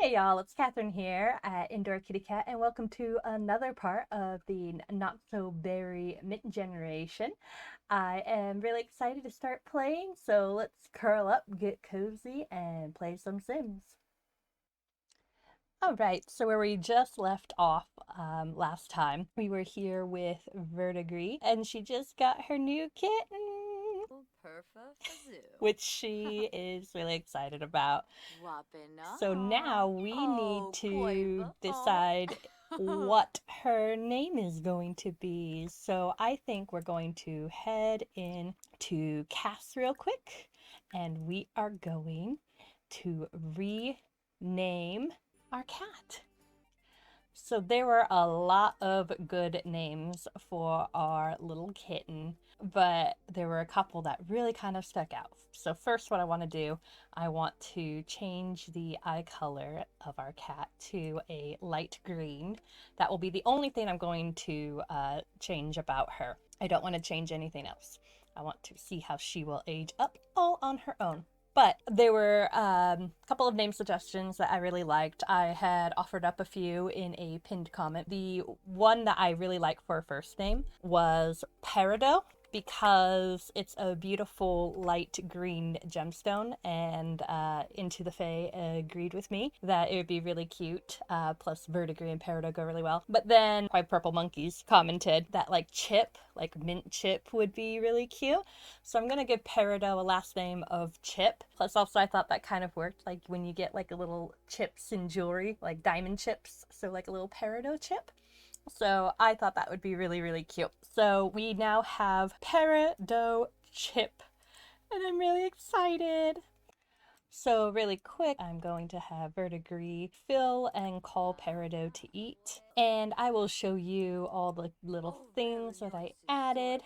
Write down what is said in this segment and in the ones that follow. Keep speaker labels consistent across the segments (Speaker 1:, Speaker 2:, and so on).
Speaker 1: Hey y'all, it's Catherine here at Indoor Kitty Cat, and welcome to another part of the Not So Berry Mitten Generation. I am really excited to start playing, so let's curl up, get cozy, and play some Sims. Alright, so where we just left off last time, we were here with Verdigree, and she just got her new kitten, which she is really excited about. So now we need to decide what her name is going to be. So I think we're going to head in to Cass real quick, and we are going to rename our cat. So there were a lot of good names for our little kitten, but there were a couple that really kind of stuck out. So first, what I want to do, I want to change the eye color of our cat to a light green. That will be the only thing I'm going to change about her. I don't want to change anything else. I want to see how she will age up all on her own. But there were a couple of name suggestions that I really liked. I had offered up a few in a pinned comment. The one that I really liked for a first name was Peridot, because it's a beautiful light green gemstone, and Into the Fae agreed with me that it would be really cute. Plus Verdigree and Peridot go really well. But then Five Purple Monkeys commented that like Chip, like mint chip, would be really cute. So I'm gonna give Peridot a last name of Chip. Plus also I thought that kind of worked, like when you get like a little chips in jewelry, like diamond chips, so like a little Peridot chip. So I thought that would be really, really cute. So we now have Peridot Chip, and I'm really excited. So really quick, I'm going to have Verdigree fill and call Peridot to eat. And I will show you all the little things that I added.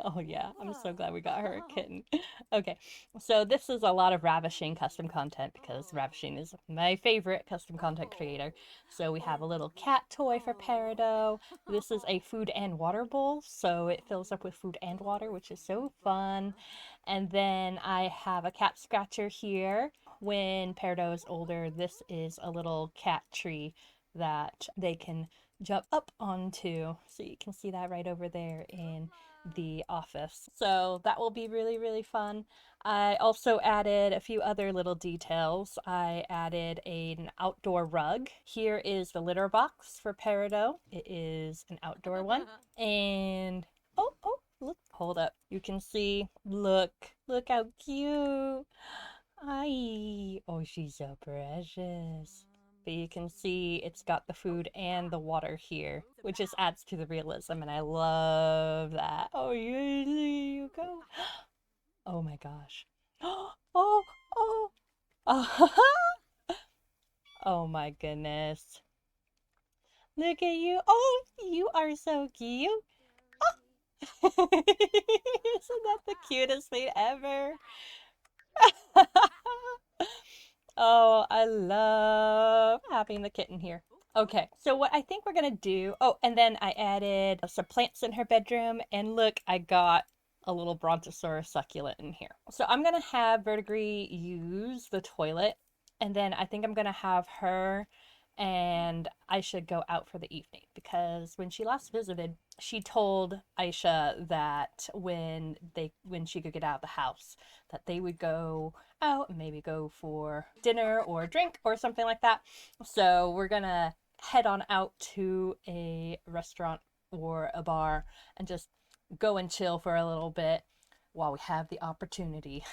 Speaker 1: Oh yeah, I'm so glad we got her a kitten. Okay, so this is a lot of Ravishing custom content because Ravishing is my favorite custom content creator. So we have a little cat toy for Peridot. This is a food and water bowl, so it fills up with food and water, which is so fun. And then I have a cat scratcher here. When Peridot is older, this is a little cat tree that they can jump up onto. So you can see that right over there in the office. So that will be really, really fun. I also added a few other little details. I added an outdoor rug. Here is the litter box for Peridot. It is an outdoor one. And oh, look, hold up. You can see, look how cute. Ay, oh, she's so precious. But you can see it's got the food and the water here, which just adds to the realism, and I love that. Oh, you go. Oh my gosh. Oh, oh, oh. Oh my goodness. Look at you. Oh, you are so cute. Isn't that the cutest thing ever? Oh, I love having the kitten here. Okay, so what I think we're gonna do, oh, and then I added some plants in her bedroom, and look, I got a little Brontosaurus succulent in here. So I'm gonna have Verdigree use the toilet, and then I think I'm gonna have her and Aisha go out for the evening, because when she last visited, she told Aisha that when she could get out of the house, that they would go out and maybe go for dinner or drink or something like that. So we're gonna head on out to a restaurant or a bar and just go and chill for a little bit while we have the opportunity.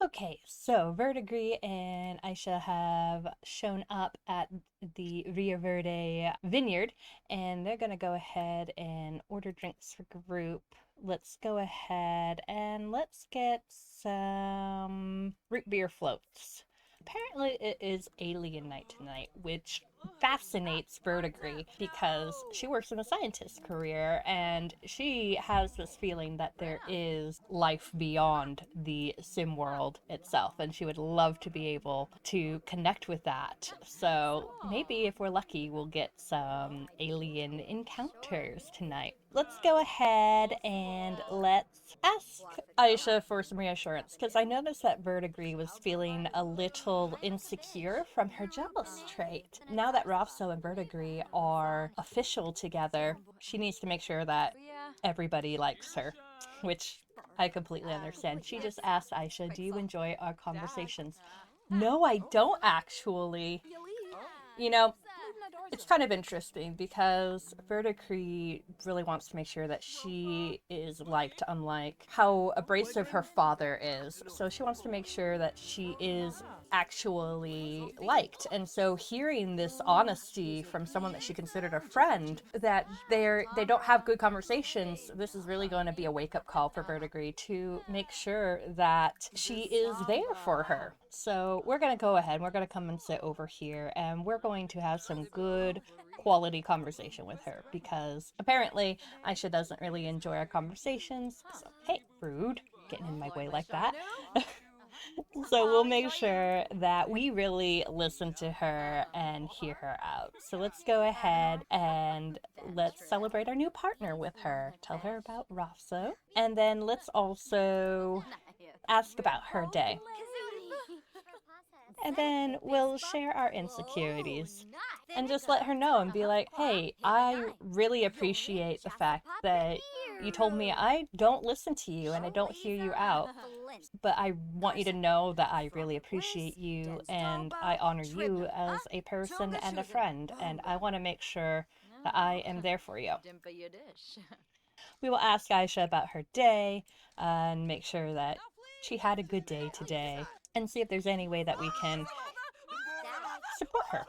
Speaker 1: Okay, so Verdigree and Aisha have shown up at the Rio Verde vineyard, and they're gonna go ahead and order drinks for group. Let's go ahead and let's get some root beer floats. Apparently it is alien night tonight, which fascinates Verdigree because she works in a scientist career and she has this feeling that there is life beyond the sim world itself, and she would love to be able to connect with that. So maybe if we're lucky, we'll get some alien encounters tonight. Let's go ahead and let's ask Aisha for some reassurance, because I noticed that Verdigree was feeling a little insecure from her jealous trait. Now that Rofso and Verdigree are official together, she needs to make sure that everybody likes her, which I completely understand. She just asked Aisha, do you enjoy our conversations? No, I don't actually. You know, it's kind of interesting because Verdigree really wants to make sure that she is liked, unlike how abrasive her father is. So she wants to make sure that she is actually liked. And so hearing this honesty from someone that she considered a friend, that they don't have good conversations, this is really going to be a wake-up call for Verdigree to make sure that she is there for her. So we're going to go ahead, we're going to come and sit over here, and we're going to have some good quality conversation with her, because apparently Aisha doesn't really enjoy our conversations. So, hey, rude, getting in my way like that. So we'll make sure that we really listen to her and hear her out. So let's go ahead and let's celebrate our new partner with her. Tell her about Rafso. And then let's also ask about her day. And then we'll share our insecurities and just let her know and be like, hey, I really appreciate the fact that you told me I don't listen to you and I don't hear you out, but I want you to know that I really appreciate you and I honor you as a person and a friend, and I want to make sure that I am there for you. We will ask Aisha about her day and make sure that she had a good day today and see if there's any way that we can support her.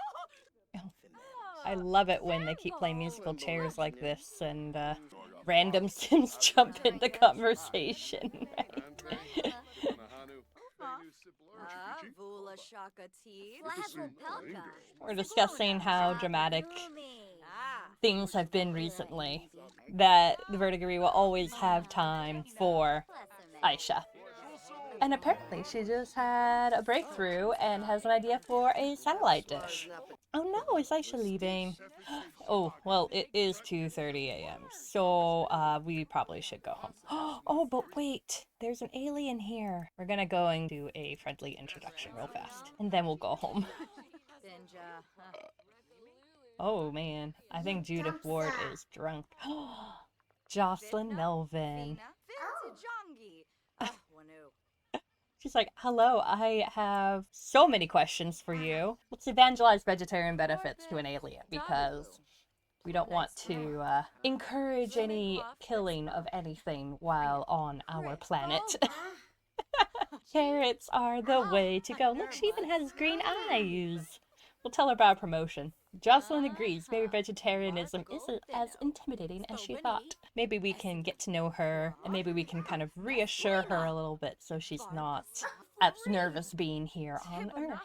Speaker 1: I love it when they keep playing musical chairs like this and random Sims jump into conversation, right? We're discussing how dramatic things have been recently, that the Verdigree will always have time for Aisha. And apparently she just had a breakthrough and has an idea for a satellite dish. Oh no, is Aisha leaving? Oh, well, it is 2:30 a.m., so we probably should go home. Oh, but wait, there's an alien here. We're gonna go and do a friendly introduction real fast, and then we'll go home. Oh man, I think Judith Ward is drunk. Jocelyn Melvin. She's like, hello, I have so many questions for you. Let's evangelize vegetarian benefits to an alien, because we don't want to encourage any killing of anything while on our planet. Carrots are the way to go. Look, she even has green eyes. We'll tell her about promotion. Jocelyn agrees. Maybe vegetarianism isn't as intimidating as she thought. Maybe we can get to know her, and maybe we can kind of reassure her a little bit so she's not as nervous being here on Earth.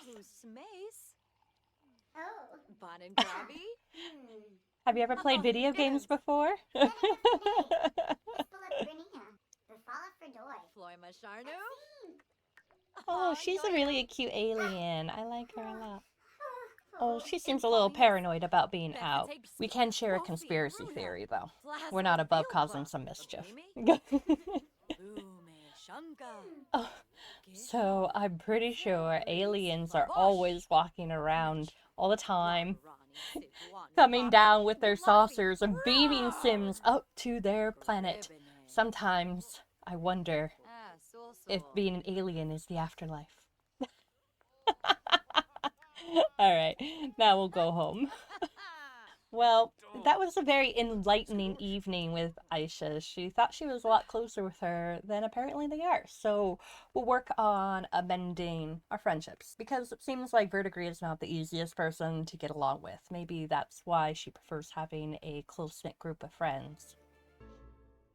Speaker 1: Have you ever played video games before? Oh, she's a really cute alien. I like her a lot. Oh, she seems a little paranoid about being out. We can share a conspiracy theory, though. We're not above causing some mischief. Oh, so I'm pretty sure aliens are always walking around all the time, coming down with their saucers and beaming Sims up to their planet. Sometimes I wonder if being an alien is the afterlife. Alright, now we'll go home. Well, that was a very enlightening evening with Aisha. She thought she was a lot closer with her than apparently they are. So we'll work on amending our friendships, because it seems like Verdigree is not the easiest person to get along with. Maybe that's why she prefers having a close-knit group of friends.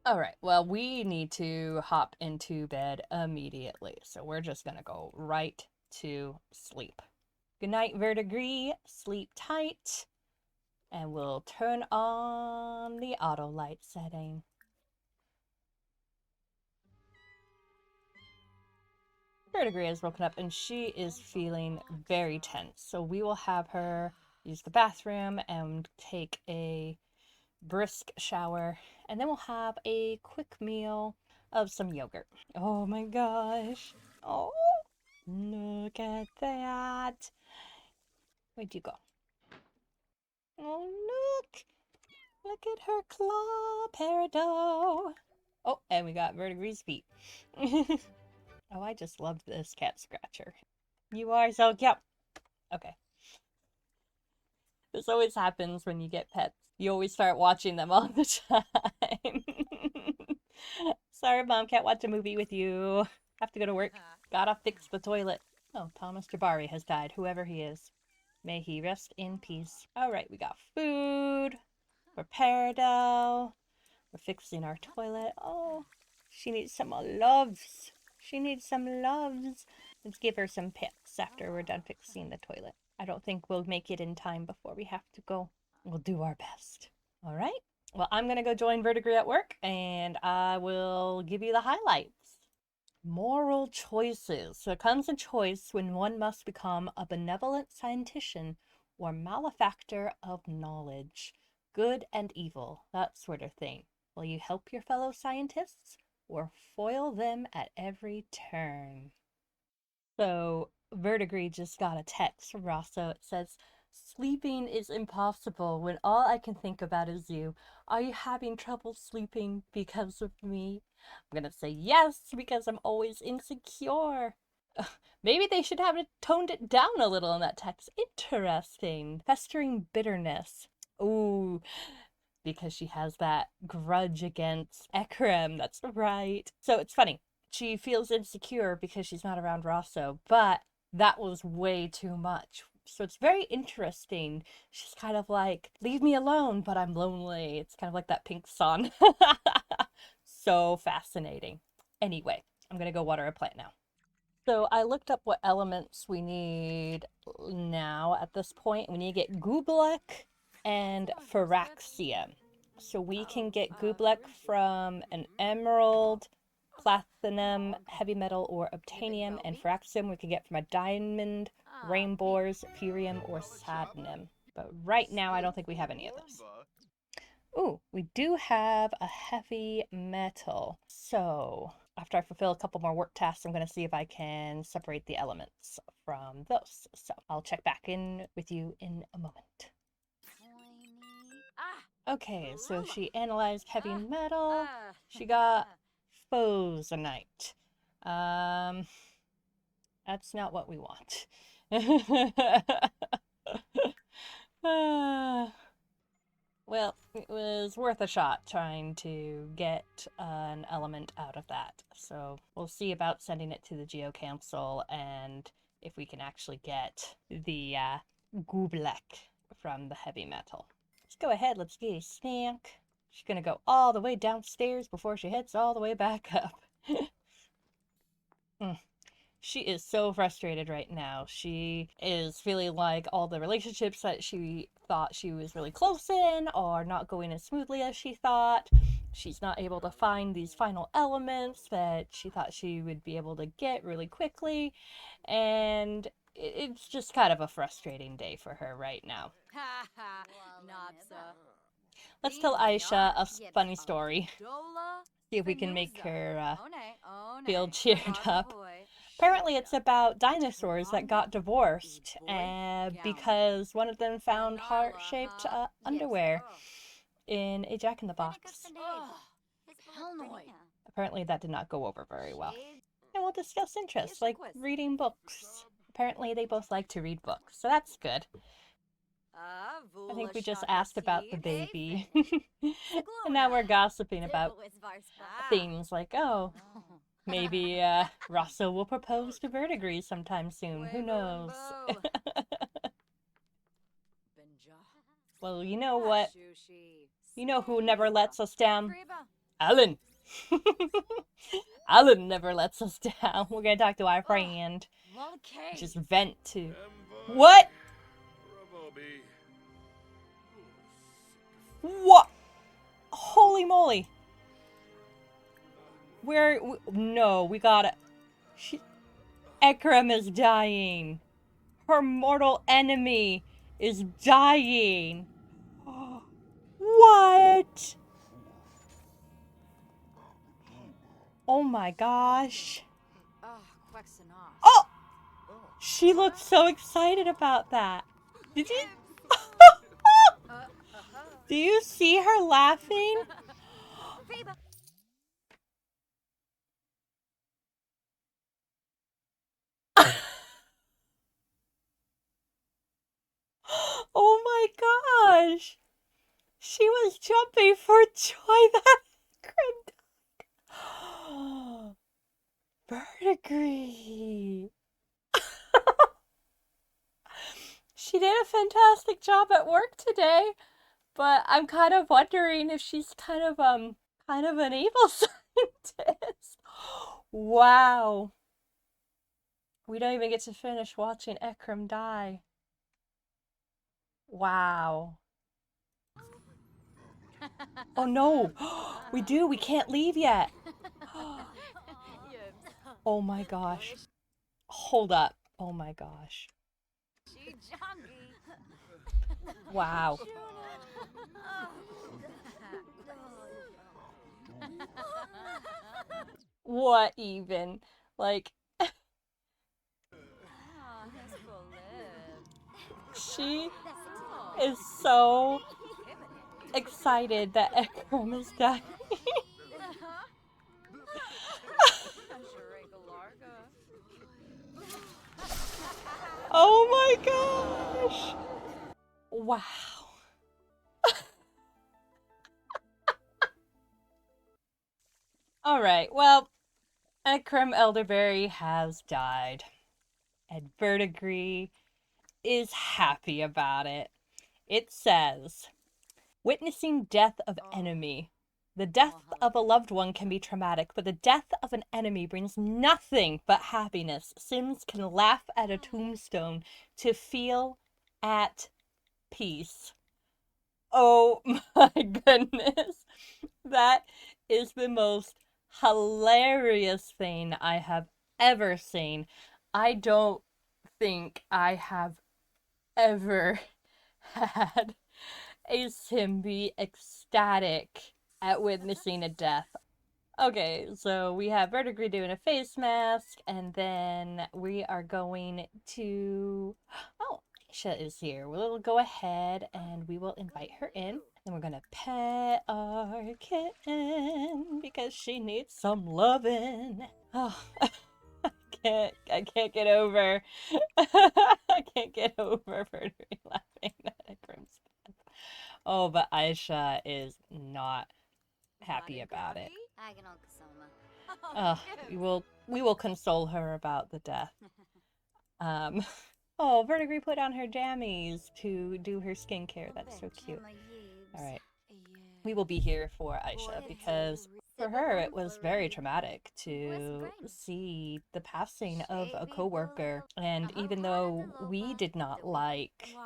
Speaker 1: Alright, well, we need to hop into bed immediately. So we're just gonna go right to sleep. Good night, Verdigree. Sleep tight. And we'll turn on the auto light setting. Verdigree has woken up and she is feeling very tense. So we will have her use the bathroom and take a brisk shower. And then we'll have a quick meal of some yogurt. Oh my gosh. Oh, look at that. Where'd you go? Oh, look. Look at her claw, Peridot. Oh, and we got Verdigree's feet. Oh, I just love this cat scratcher. You are so cute. Okay. This always happens when you get pets. You always start watching them all the time. Sorry, Mom, can't watch a movie with you. Have to go to work. Gotta fix the toilet. Oh, Thomas Jabari has died, whoever he is. May he rest in peace. Alright, we got food for Peridot. We're fixing our toilet. Oh, she needs some loves. She needs some loves. Let's give her some pets after we're done fixing the toilet. I don't think we'll make it in time before we have to go. We'll do our best. All right. Well, I'm going to go join Verdigree at work, and I will give you the highlights. Moral choices. So it comes a choice when one must become a benevolent scientician or malefactor of knowledge. Good and evil, that sort of thing. Will you help your fellow scientists or foil them at every turn? So Verdigree just got a text from Rosso. It says, sleeping is impossible when all I can think about is you. Are you having trouble sleeping because of me? I'm gonna say yes, because I'm always insecure. Maybe they should have toned it down a little in that text. Interesting. Festering bitterness. Ooh, because she has that grudge against Ekrem. That's right. So it's funny. She feels insecure because she's not around Rosso, but that was way too much. So it's very interesting. She's kind of like, leave me alone, but I'm lonely. It's kind of like that Pink song. So fascinating. Anyway, I'm gonna go water a plant now. So I looked up what elements we need now at this point. We need to get Gublek and Phyrexia. So we can get Gublek from an emerald, platinum, heavy metal, or obtanium, and Phyrexia we can get from a diamond, rainbows, furium, or sadnum. But right now I don't think we have any of those. Ooh, we do have a heavy metal. So after I fulfill a couple more work tasks, I'm going to see if I can separate the elements from those. So I'll check back in with you in a moment. Okay, so she analyzed heavy metal. She got Fosanite. That's not what we want. Well, it was worth a shot trying to get an element out of that. So we'll see about sending it to the Geo Council and if we can actually get the Gublek from the heavy metal. Let's go ahead, let's get a snack. She's gonna go all the way downstairs before she heads all the way back up. She is so frustrated right now. She is feeling like all the relationships that she thought she was really close in are not going as smoothly as she thought. She's not able to find these final elements that she thought she would be able to get really quickly. And it's just kind of a frustrating day for her right now. Let's tell Aisha a funny story. See if we can make her feel cheered up. Apparently it's about dinosaurs that got divorced because one of them found heart-shaped underwear in a Jack-in-the-Box. Apparently that did not go over very well. And we'll discuss interests, like reading books. Apparently they both like to read books, so that's good. I think we just asked about the baby. And now we're gossiping about things like, oh, maybe Rosso will propose to Verdigree sometime soon. Who knows? Well, you know what? You know who never lets us down? Alan! Alan never lets us down. We're gonna talk to our friend. Just vent to What? What? Holy moly. No, we gotta... Ekrem is dying. Her mortal enemy is dying. What? Oh my gosh. Oh! She looked so excited about that. Did you? Do you see her laughing? Oh my gosh. She was jumping for joy that Verdigree. She did a fantastic job at work today, but I'm kind of wondering if she's kind of an evil scientist. Wow. We don't even get to finish watching Ekrem die. Wow. Oh no. We do. We can't leave yet. Oh my gosh. Hold up. Oh my gosh. Wow. What even? Like, she is so excited that Ekrem is dying. Oh my gosh! Wow. Alright, well, Ekrem Elderberry has died. And Verdigree is happy about it. It says, witnessing death of enemy. The death of a loved one can be traumatic, but the death of an enemy brings nothing but happiness. Sims can laugh at a tombstone to feel at peace. Oh my goodness. That is the most hilarious thing I have ever seen. I don't think I have ever had a sim be ecstatic at witnessing a death. Okay, so we have Verdigree doing a face mask, and then we are going to... Oh, Aisha is here. We'll go ahead and we will invite her in. Then we're gonna pet our kitten because she needs some loving. Oh, I can't get over. I can't get over Verdigree laughing at Ekrem's death. Oh, but Aisha is not happy about it. We will console her about the death. Oh, Verdigree put on her jammies to do her skincare. That's so cute. All right. We will be here for Aisha because for her it was very traumatic to see the passing of a coworker. And even though we did not like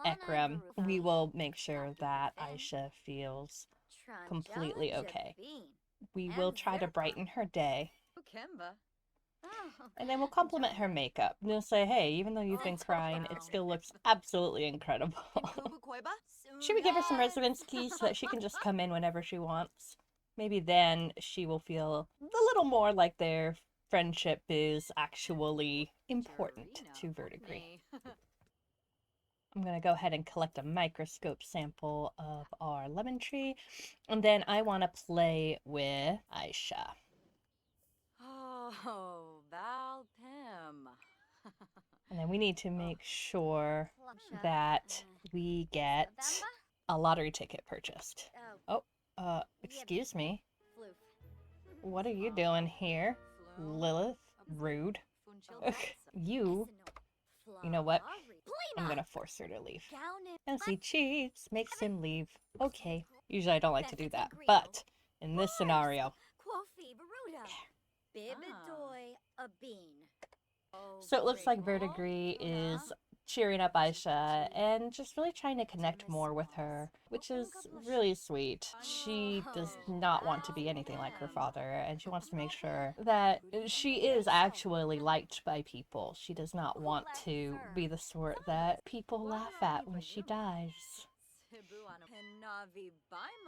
Speaker 1: Ekrem, we will make sure that Aisha feels completely okay. We will try to brighten her day. And then we'll compliment her makeup. We'll say, hey, even though you've been crying, it still looks absolutely incredible. Should we give her some residence keys so that she can just come in whenever she wants? Maybe then she will feel a little more like their friendship is actually important to Verdigree. I'm going to go ahead and collect a microscope sample of our lemon tree. And then I want to play with Aisha. Oh, Val Pim. And then we need to make sure that we get a lottery ticket purchased. Oh, excuse me. What are you doing here, Lilith? Rude. You know what? I'm gonna force her to leave. And he cheats, makes him leave. Okay. Usually I don't like to do that, but in this scenario... So it looks like Verdigree is cheering up Aisha and just really trying to connect more with her, which is really sweet. She does not want to be anything like her father, and she wants to make sure that she is actually liked by people. She does not want to be the sort that people laugh at when she dies.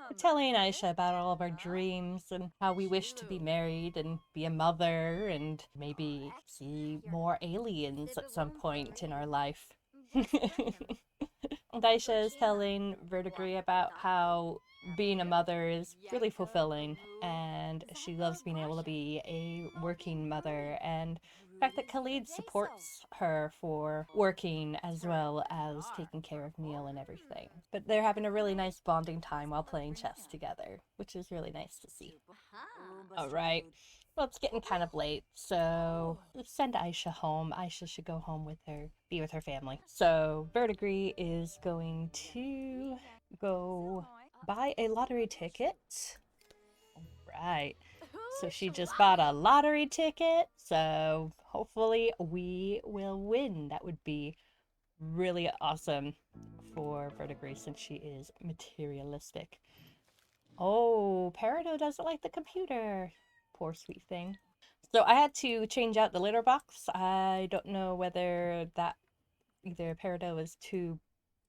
Speaker 1: We're telling Aisha about all of our dreams and how we wish to be married and be a mother and maybe see more aliens at some point in our life. Daisha is telling Verdigree about how being a mother is really fulfilling and she loves being able to be a working mother, and the fact that Khalid supports her for working as well as taking care of Neil and everything. But they're having a really nice bonding time while playing chess together, which is really nice to see. Alright. Well, it's getting kind of late, so let's send Aisha home. Aisha should go home with her, be with her family. So Verdigree is going to go buy a lottery ticket. Right. So she just bought a lottery ticket, so hopefully we will win. That would be really awesome for Verdigree since she is materialistic. Oh, Peridot doesn't like the computer. Poor sweet thing. So I had to change out the litter box. I don't know whether that either Peridot was too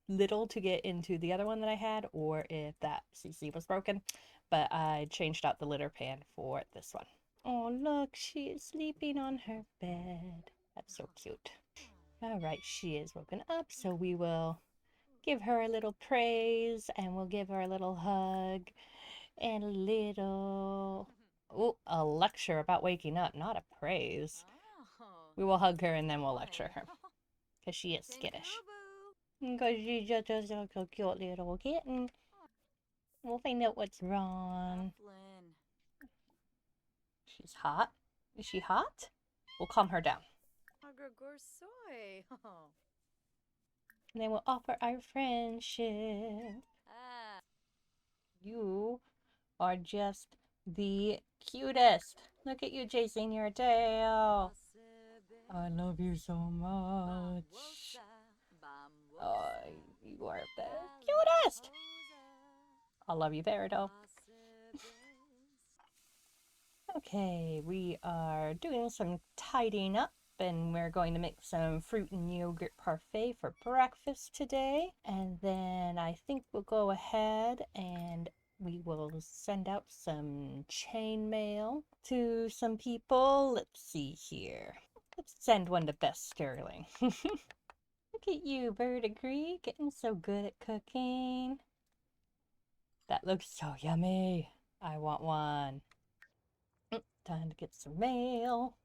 Speaker 1: little to get into the other one that I had or if that CC was broken, but I changed out the litter pan for this one. Oh, look, she is sleeping on her bed. That's so cute. All right, she is woken up, so we will give her a little praise and we'll give her a little hug and a little, oh, a lecture about waking up, not a praise. We will hug her and then we'll lecture her because she is skittish. Because she's just a cute little kitten. We'll find out what's wrong. She's hot. Is she hot? We'll calm her down. And then we'll offer our friendship. You are just the cutest. Look at you chasing your tail. I love you so much. Oh, you are the cutest. I love you, Peridot. Okay, we are doing some tidying up and we're going to make some fruit and yogurt parfait for breakfast today. And then I think we'll go ahead and we will send out some chain mail to some people. Let's see here. Let's send one to Beth Sterling. Look at you, Verdigree, getting so good at cooking. That looks so yummy. I want one. Time to get some mail.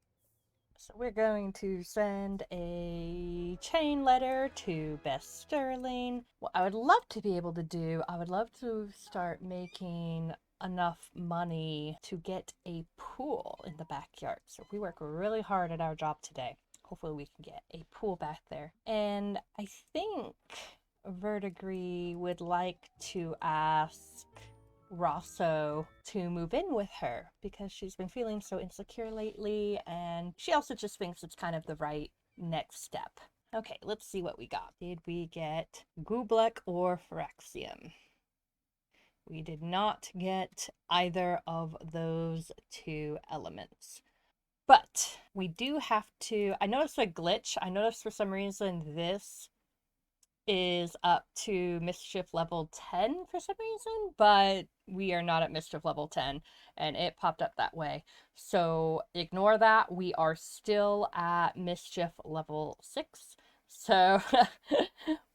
Speaker 1: So we're going to send a chain letter to Beth Sterling. What I would love to be able to do, I would love to start making enough money to get a pool in the backyard. So we work really hard at our job today. Hopefully we can get a pool back there. And I think Verdigree would like to ask Rosso to move in with her because she's been feeling so insecure lately, and she also just thinks it's kind of the right next step. Okay, let's see what we got. Did we get Gublek or Phyrexium? We did not get either of those two elements. But we do have to... I noticed a glitch. I noticed for some reason this is up to mischief level 10 for some reason, but we are not at mischief level 10 and it popped up that way. So ignore that. We are still at mischief level 6. So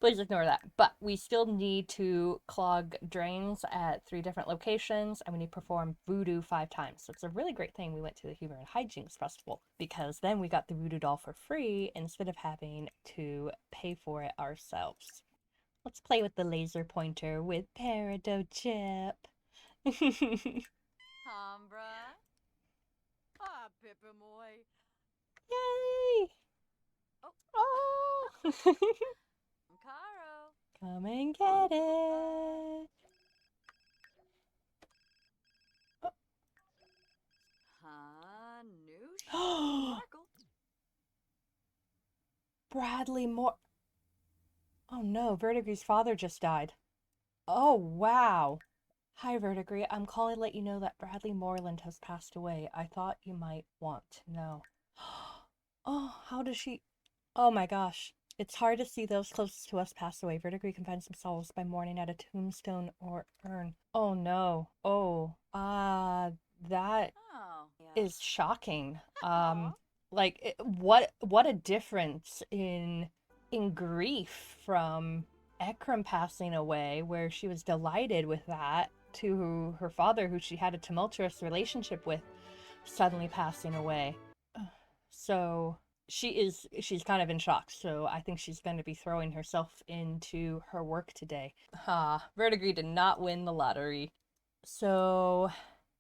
Speaker 1: please ignore that. But we still need to clog drains at 3 different locations and we need to perform voodoo 5 times. So it's a really great thing we went to the Humor and Hijinks Festival because then we got the voodoo doll for free instead of having to pay for it ourselves. Let's play with the laser pointer with Peridot Chip. Yay! Oh! Come and get it! Oh. Bradley Moore. Oh no, Verdigree's father just died. Oh wow. Hi, Verdigree. I'm calling to let you know that Bradley Moreland has passed away. I thought you might want to know. Oh, how does she... Oh my gosh. It's hard to see those closest to us pass away. Verdigree confines themselves by mourning at a tombstone or urn. Oh no. Oh, that is shocking. What a difference in grief from Ekram passing away, where she was delighted with that, to her father, who she had a tumultuous relationship with, suddenly passing away. So she's kind of in shock. So I think she's going to be throwing herself into her work today. Verdigree did not win the lottery. So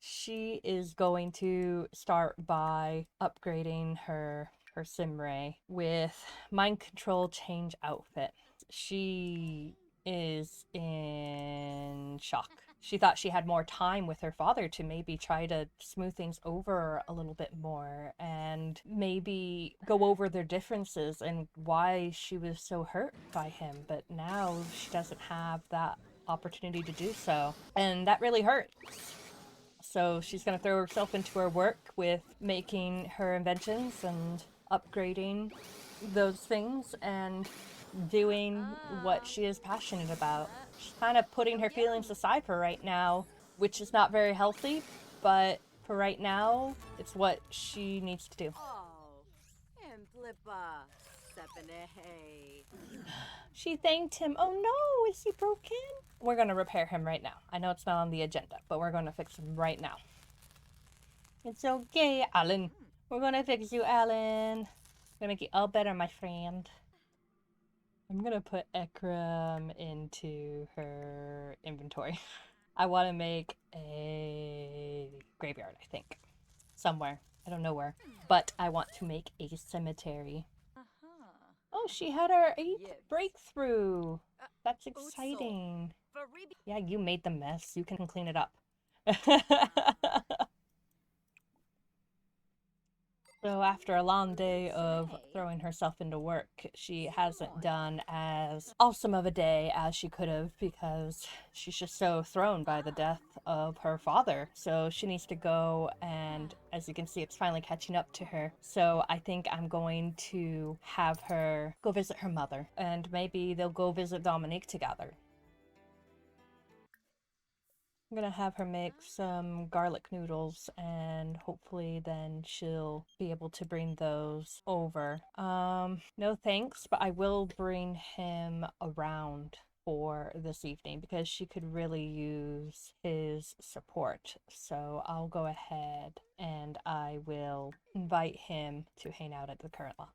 Speaker 1: she is going to start by upgrading her Simray with mind control change outfit. She is in shock. She thought she had more time with her father to maybe try to smooth things over a little bit more and maybe go over their differences and why she was so hurt by him. But now she doesn't have that opportunity to do so. And that really hurts. So she's going to throw herself into her work with making her inventions and upgrading those things and doing what she is passionate about. She's kind of putting her feelings aside for right now, which is not very healthy, but for right now, it's what she needs to do. She thanked him. Oh no, is he broken? We're going to repair him right now. I know it's not on the agenda, but we're going to fix him right now. It's okay, Alan. We're going to fix you, Alan. We're going to make you all better, my friend. I'm going to put Ekram into her inventory. I want to make a graveyard, I think. Somewhere. I don't know where. But I want to make a cemetery. Oh, she had her 8th breakthrough. That's exciting. Yeah, you made the mess. You can clean it up. So after a long day of throwing herself into work, she hasn't done as awesome of a day as she could have because she's just so thrown by the death of her father. So she needs to go, and as you can see, it's finally catching up to her. So I think I'm going to have her go visit her mother, and maybe they'll go visit Dominique together. I'm gonna have her make some garlic noodles, and hopefully then she'll be able to bring those over. No thanks, but I will bring him around for this evening because she could really use his support. So I'll go ahead and I will invite him to hang out at the current lot.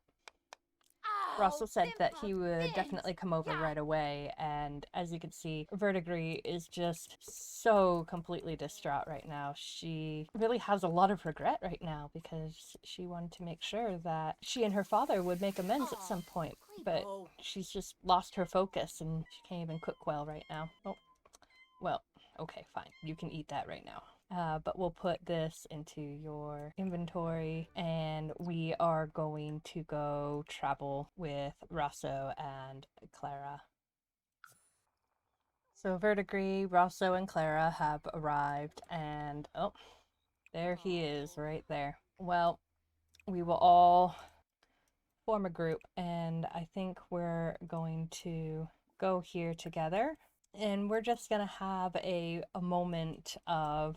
Speaker 1: Russell said that he would definitely come over right away, and as you can see, Verdigree is just so completely distraught right now. She really has a lot of regret right now because she wanted to make sure that she and her father would make amends at some point, but she's just lost her focus and she can't even cook well right now. Oh, well, okay, fine. You can eat that right now. But we'll put this into your inventory, and we are going to go travel with Rosso and Clara. So Verdigree, Rosso, and Clara have arrived, and oh, there he is right there. Well, we will all form a group, and I think we're going to go here together, and we're just gonna have a moment of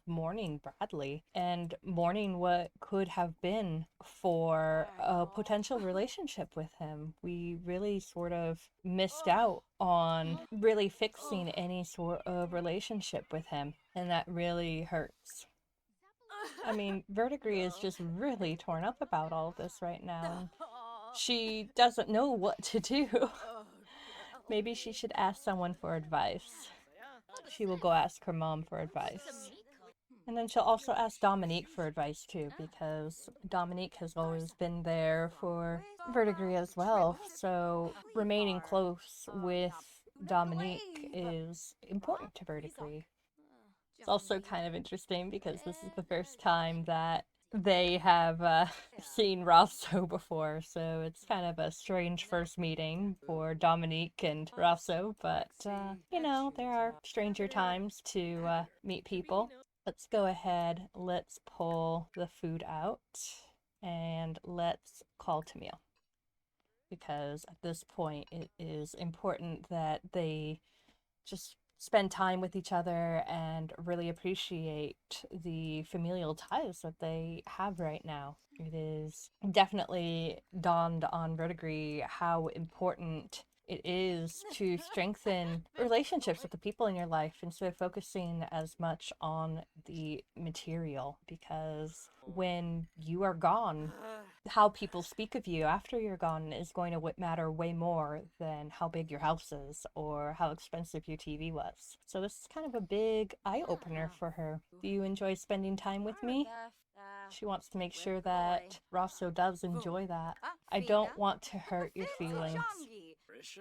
Speaker 1: mourning Bradley and mourning what could have been for a potential relationship with him. We really sort of missed out on really fixing any sort of relationship with him, and that really hurts. I mean, Verdigree is just really torn up about all this right now. She doesn't know what to do. Maybe she should ask someone for advice. She will go ask her mom for advice. And then she'll also ask Dominique for advice too, because Dominique has always been there for Verdigree as well. So remaining close with Dominique is important to Verdigree. It's also kind of interesting because this is the first time that they have seen Rosso before, so it's kind of a strange first meeting for Dominique and Rosso, but you know, there are stranger times to meet people. Let's go ahead, let's pull the food out, and let's call Tamil. Because at this point, it is important that they just spend time with each other and really appreciate the familial ties that they have right now. It is definitely dawned on Verdigree how important it is to strengthen relationships with the people in your life instead of focusing as much on the material, because when you are gone, how people speak of you after you're gone is going to matter way more than how big your house is or how expensive your TV was. So this is kind of a big eye-opener for her. Do you enjoy spending time with me? She wants to make sure that Rosso does enjoy that. I don't want to hurt your feelings.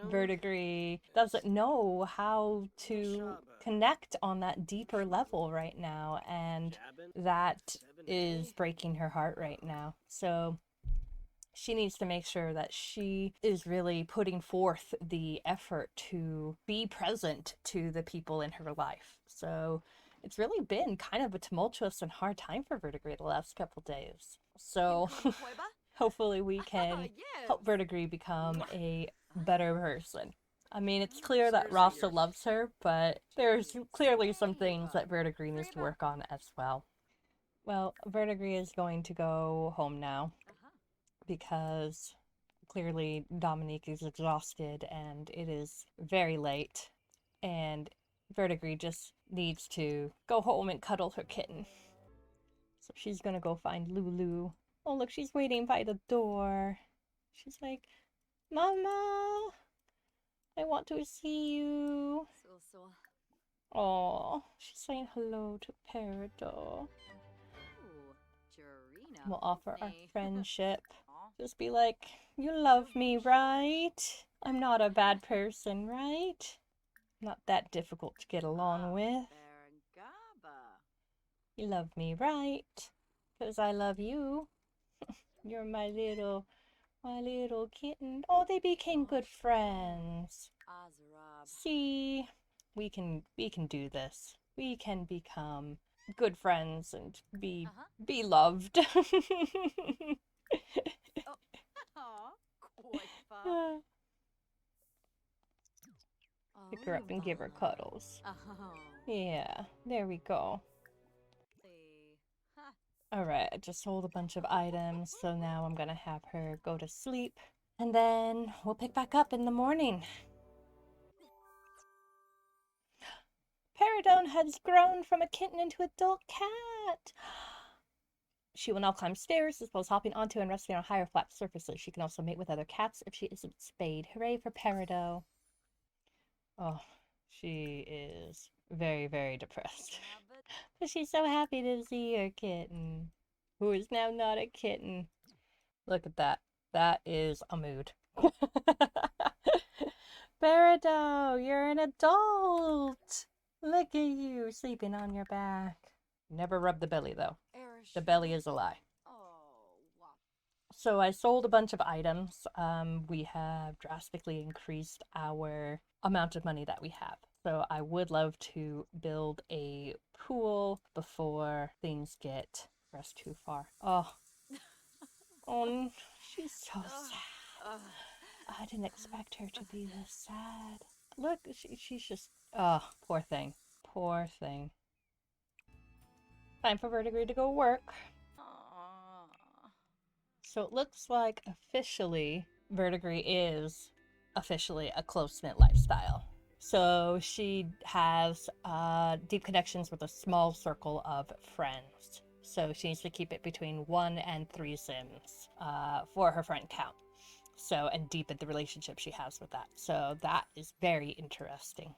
Speaker 1: Verdigree doesn't know how to connect on that deeper level right now, and that is breaking her heart right now. So she needs to make sure that she is really putting forth the effort to be present to the people in her life. So it's really been kind of a tumultuous and hard time for Verdigree the last couple days. So hopefully we can help Verdigree become a better person. I mean, it's clear that Rasa loves her, but there's clearly some things that Verdigree needs to work on as well. Well, Verdigree is going to go home now because clearly Dominique is exhausted and it is very late, and Verdigree just needs to go home and cuddle her kitten. So she's gonna go find Lulu. Oh, look, she's waiting by the door. She's like, Mama, I want to see you. Oh, she's saying hello to Peridot. We'll offer our friendship. Just be like, you love me, right? I'm not a bad person, right? Not that difficult to get along with. You love me, right? 'Cause I love you. You're my little kitten. Oh, they became good friends. See, we can do this. We can become good friends and be loved. Pick her up and give her cuddles. Yeah, there we go. Alright, I just sold a bunch of items, so now I'm gonna have her go to sleep. And then we'll pick back up in the morning. Peridot has grown from a kitten into an adult cat. She will now climb stairs, as well as hopping onto and resting on higher flat surfaces. She can also mate with other cats if she isn't spayed. Hooray for Peridot. Oh, she is very, very depressed. But she's so happy to see her kitten, who is now not a kitten. Look at that. That is a mood. Peridot, you're an adult. Look at you sleeping on your back. Never rub the belly, though. The belly is a lie. So I sold a bunch of items. We have drastically increased our amount of money that we have. So I would love to build a pool before things get pressed too far. Oh, oh, she's so sad. I didn't expect her to be this sad. Look, she's just, oh, poor thing. Poor thing. Time for Verdigree to go work. So it looks like officially Verdigree is officially a close-knit lifestyle. So she has deep connections with a small circle of friends. So she needs to keep it between 1 and 3 Sims for her friend count. So, and deepen the relationship she has with that. So that is very interesting.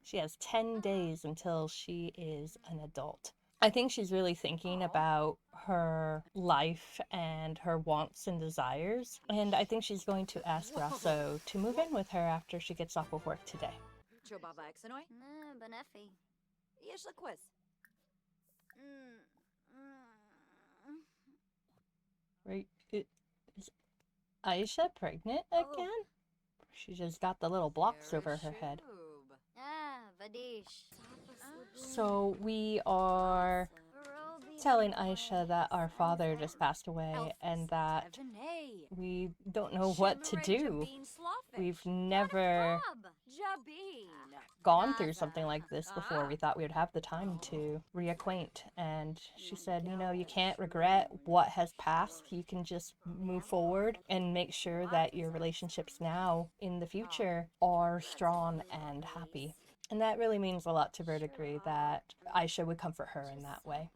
Speaker 1: She has 10 days until she is an adult. I think she's really thinking about her life and her wants and desires. And I think she's going to ask Rosso to move in with her after she gets off of work today. Right? Is Aisha pregnant again? She just got the little blocks over her head. So we are telling Aisha that our father just passed away and that we don't know what to do. We've never gone through something like this before. We thought we would have the time to reacquaint. And she said, you know, you can't regret what has passed. You can just move forward and make sure that your relationships now in the future are strong and happy. And that really means a lot to Verdigree, that Aisha would comfort her in that way.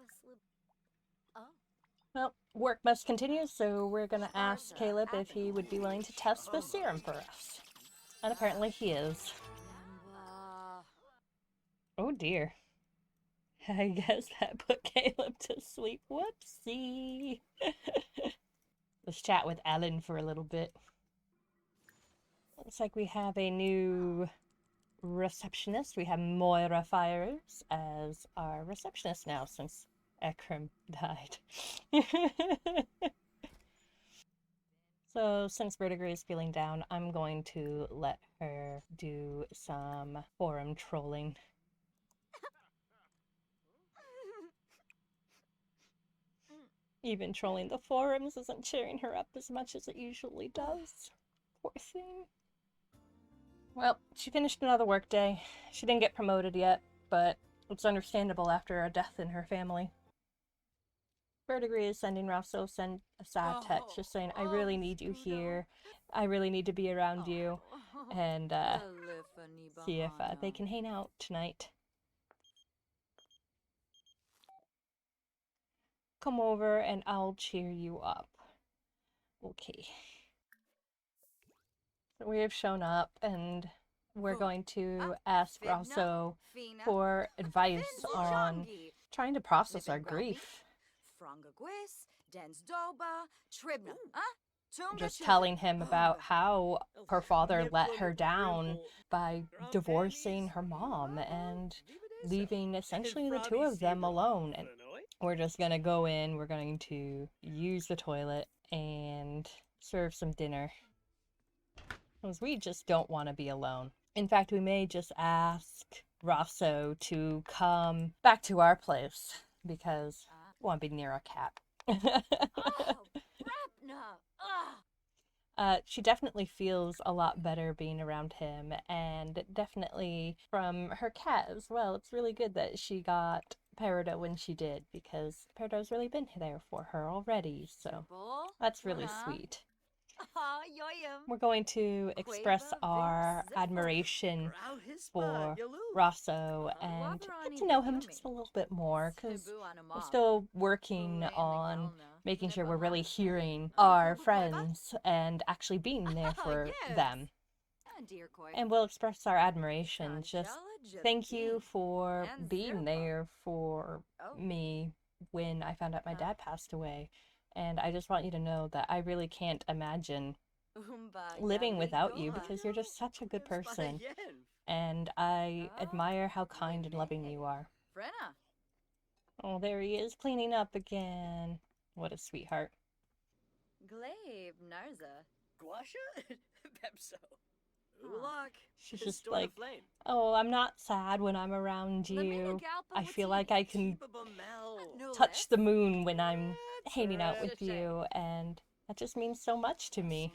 Speaker 1: Well, work must continue, so we're going to ask Caleb if he would be willing to test the serum for us. And apparently he is. Oh dear. I guess that put Caleb to sleep. Whoopsie. Let's chat with Ellen for a little bit. Looks like we have a new receptionist. We have Moira Fires as our receptionist now since Ekram died. So since Verdigree is feeling down, I'm going to let her do some forum trolling. Even trolling the forums isn't cheering her up as much as it usually does. Poor thing. Well, she finished another workday. She didn't get promoted yet, but it's understandable after a death in her family. Verdigree is sending Rosso a sad text just saying, I really need you here. I really need to be around you. And see if they can hang out tonight. Come over and I'll cheer you up. Okay. So we have shown up and we're going to ask Rosso for advice on trying to process our grief. Just telling him about how her father let her down by divorcing her mom and leaving essentially the two of them alone. And we're just gonna go in, we're going to use the toilet and serve some dinner. Because we just don't want to be alone. In fact, we may just ask Rosso to come back to our place because we want to be near a cat. She definitely feels a lot better being around him, and definitely from her cat as well. It's really good that she got Peridot when she did, because Peridot's really been there for her already, so that's really sweet. We're going to express our admiration for Rosso and get to know him just a little bit more, because we're still working on making sure we're really hearing our friends and actually being there for them. And we'll express our admiration. Just thank you for being there for me when I found out my dad passed away. And I just want you to know that I really can't imagine living without you because you're just such a good person. And I admire how kind and loving you are. Oh, there he is, cleaning up again. What a sweetheart. She's just like, oh, I'm not sad when I'm around you. I feel like I can touch the moon when I'm hanging out with you, and that just means so much to me.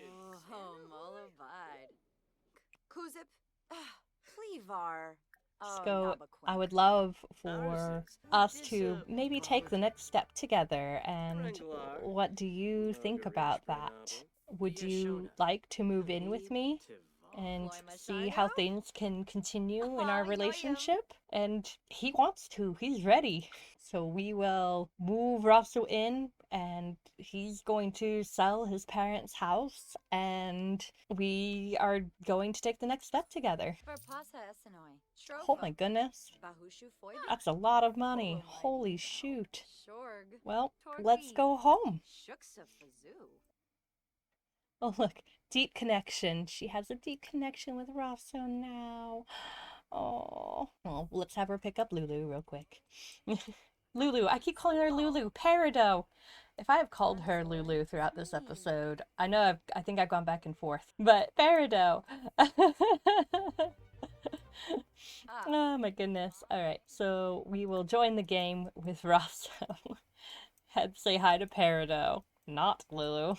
Speaker 1: So I would love for us to maybe take the next step together, and what do you think about that? Would you like to move in with me and see how things can continue in our relationship? And he wants to, he's ready. So we will move Rosso in, and he's going to sell his parents' house, and we are going to take the next step together. Oh my goodness. That's a lot of money. Holy shoot. Well, let's go home. Oh, look. Deep connection. She has a deep connection with Rosso now. Oh. Well, let's have her pick up Lulu real quick. Lulu. I keep calling her Lulu. Peridot. If I have called her Lulu throughout this episode, I know I think I've gone back and forth. But Peridot. Oh my goodness. Alright, so we will join the game with Rosso. Head say hi to Peridot. Not Lulu.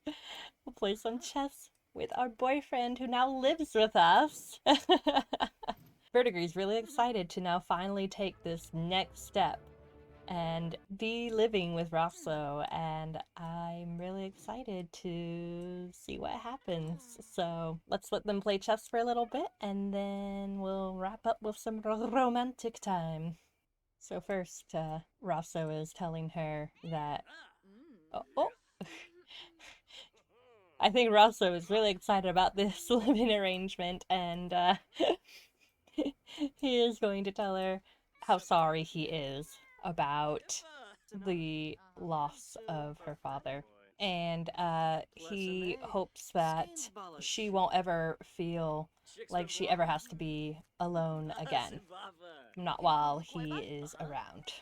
Speaker 1: We'll play some chess with our boyfriend who now lives with us. Verdigree's really excited to now finally take this next step and be living with Rosso, and I'm really excited to see what happens. So let's let them play chess for a little bit, and then we'll wrap up with some romantic time. So first, Rosso is telling her that... Oh. I think Rosso is really excited about this living arrangement, and he is going to tell her how sorry he is about the loss of her father. And he hopes that she won't ever feel like she ever has to be alone again. Not while he is around.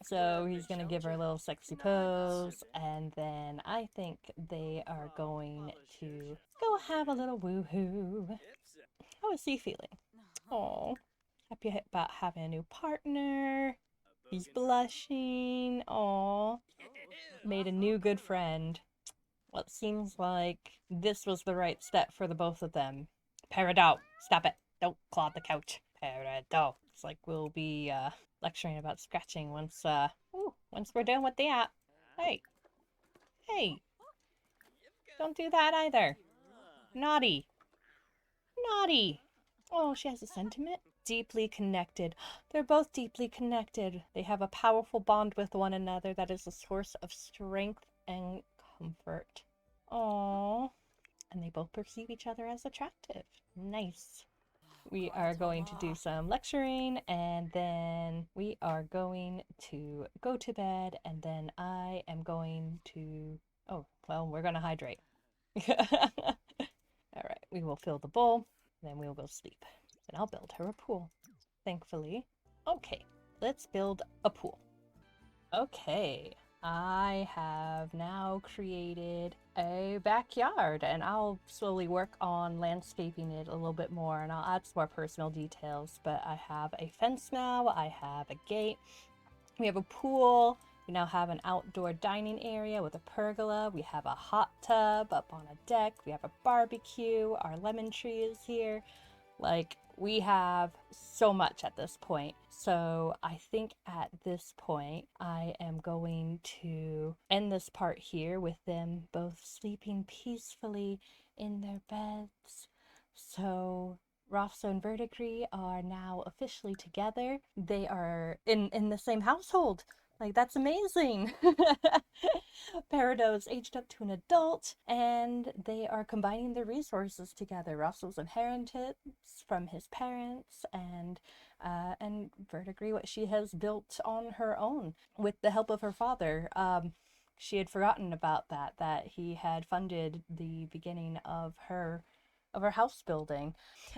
Speaker 1: So he's gonna give her a little sexy pose, and then I think they are going to go have a little woohoo. How is he feeling? Oh, happy about having a new partner. He's blushing. Aw. Made a new good friend. Well, it seems like this was the right step for the both of them. Peridot, stop it. Don't claw the couch. Peridot. It's like we'll be lecturing about scratching once we're done with that. Hey. Hey. Don't do that either. Naughty. Naughty. Oh, she has a sentiment? Deeply connected. They're both deeply connected. They have a powerful bond with one another that is a source of strength and comfort. Aww. And they both perceive each other as attractive. Nice. We are going to do some lecturing, and then we are going to go to bed, and then I am going to... Oh, well, we're going to hydrate. Alright, we will fill the bowl, then we will go sleep. Then I'll build her a pool, thankfully. Okay, let's build a pool. Okay, I have now created a backyard, and I'll slowly work on landscaping it a little bit more, and I'll add some more personal details. But I have a fence now, I have a gate, we have a pool, we now have an outdoor dining area with a pergola, we have a hot tub up on a deck, we have a barbecue, our lemon tree is here. Like, we have so much at this point. So I think at this point, I am going to end this part here with them both sleeping peacefully in their beds. So Rosso and Verdigree are now officially together. They are in the same household. Like, that's amazing. Peridot's aged up to an adult, and they are combining their resources together. Rosso's inheritance from his parents, and Verdigree what she has built on her own with the help of her father. She had forgotten about that he had funded the beginning of her house building.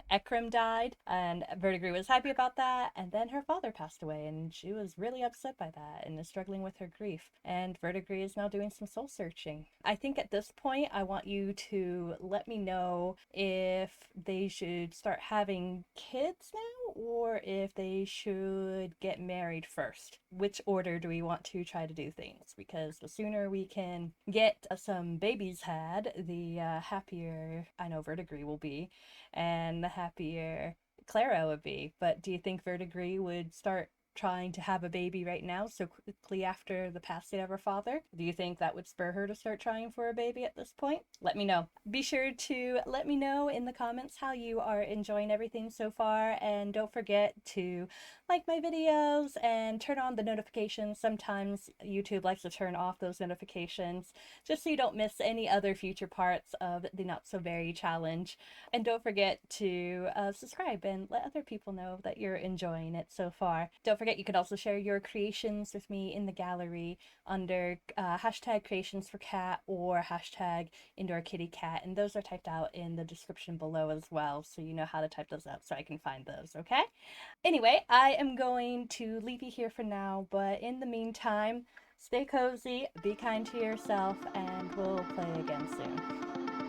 Speaker 1: Ekrim died, and Verdigree was happy about that, and then her father passed away, and she was really upset by that and is struggling with her grief. And Verdigree is now doing some soul searching. I think at this point, I want you to let me know if they should start having kids now, or if they should get married first. Which order do we want to try to do things? Because the sooner we can get some babies had, the happier I know Verdigree will be, and the happier Clara would be. But do you think Verdigree would start trying to have a baby right now, so quickly after the passing of her father? Do you think that would spur her to start trying for a baby at this point? Let me know. Be sure to let me know in the comments how you are enjoying everything so far, and don't forget to like my videos and turn on the notifications. Sometimes YouTube likes to turn off those notifications just so you don't miss any other future parts of the Not So Very challenge. And don't forget to subscribe and let other people know that you're enjoying it so far. Don't forget, you can also share your creations with me in the gallery under hashtag creations for cat or hashtag indoor kitty cat, and those are typed out in the description below as well, so you know how to type those out so I can find those, okay? Anyway, I am going to leave you here for now, but in the meantime, Stay cozy, be kind to yourself, and we'll play again soon.